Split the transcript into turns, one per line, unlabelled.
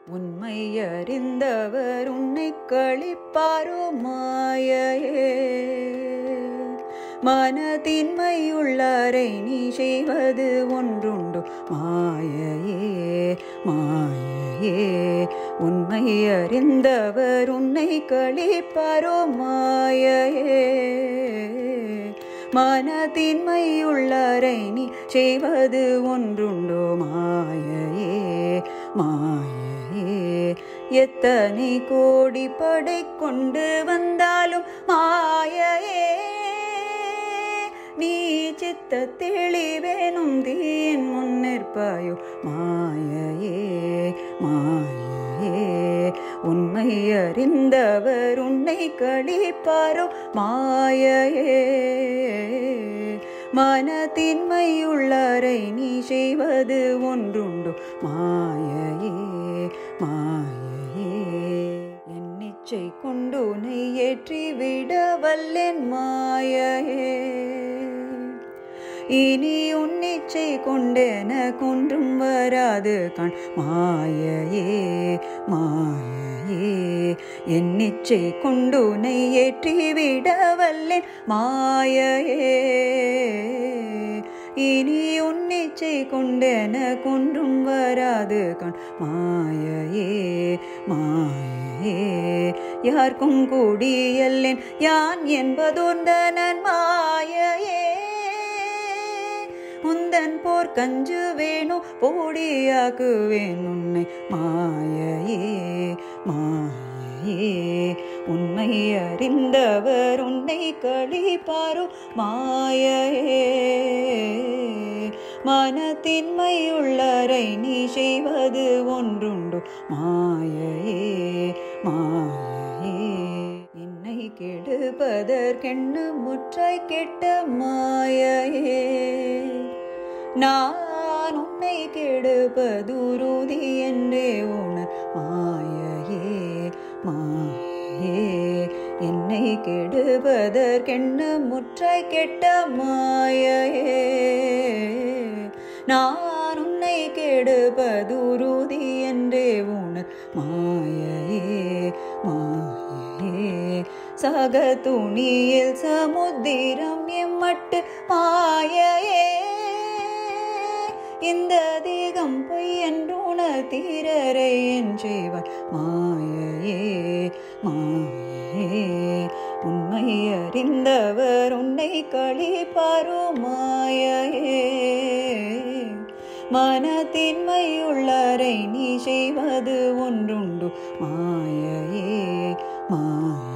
உண்மை அறிந்தவர் உன்னை கழிப்பாரோ மாயையே. மனதின்மையுள்ளாரை நீ செய்வது ஒன்றுண்டு மாயையே மாயையே. உண்மை அறிந்தவர் உன்னை கழிப்பாரோ மாயையே. மனதின்மையுள்ளாரை நீ செய்வது ஒன்றுண்டோ மாயையே மாயையே. எத்தனை கோடி படை கொண்டு வந்தாலும் மாயையே. நீ சித்த தெளிவேனும் தீயின் முன்னிற்பாயோ மாயையே மாயையே. உண்மை அறிந்தவர் உன்னை கழிப்பாரோ மாயையே. மனதின்மையுள்ளாரை நீ செய்வது ஒன்றுண்டு மாயையே மாயையே. என் நிச்சை கொண்டு உன்னை ஏற்றிவிட வல்லேன் மாயையே. இனி உன் நிச்சை கொண்டென கொன்றும் வராது கண் மாயையே மாயையே. என் நிச்சை கொண்டு உன்னை ஏற்றிவிட வல்லேன் மாயையே. இனி உன் நிச்சை கொண்டென கொன்றும் வராது கண் மாயையே மாயையே. யாருக்கும் கூடியல்லேன் யான் என்பதோர்ந்தனன் மாயையே. உந்தன் போர் கஞ்சு வேணும் போடியாக்குவேன் உன்னை மாயையே மாயையே. உண்மை அறிந்தவர் உன்னை கழிப்பாரோ மாயையே. மனத்தின்மையுள்ளரை நீ செய்வது ஒன்றுண்டு மாயையே மாயையே. என்னை கெடுப்பதற்கெண்ண முற்றாய் கெட்ட மாயையே. நான் உன்னை கெடுப்பதுருதி என்றே உணர் மாயையே மாயையே. என்னை கெடுப்பதற்கெண்ண முற்றாய் கெட்ட மாயையே. நான் உன்னை கெடுப்பதுருதி என்றே உணர் மாயையே மாயையே. சக துணியில் சமுத்திரம் எம்மட்டு மாயையே. இந்த தேகம் பொய் என்றுண தீரரை என் செய்வார் மாயையே மாயையே. உண்மை அறிந்தவர் உன்னை கழிப்பாரோ மாயையே. மனத்தின்மையுள்ளரை நீ செய்வது ஒன்றுண்டு மாயையே மாயையே.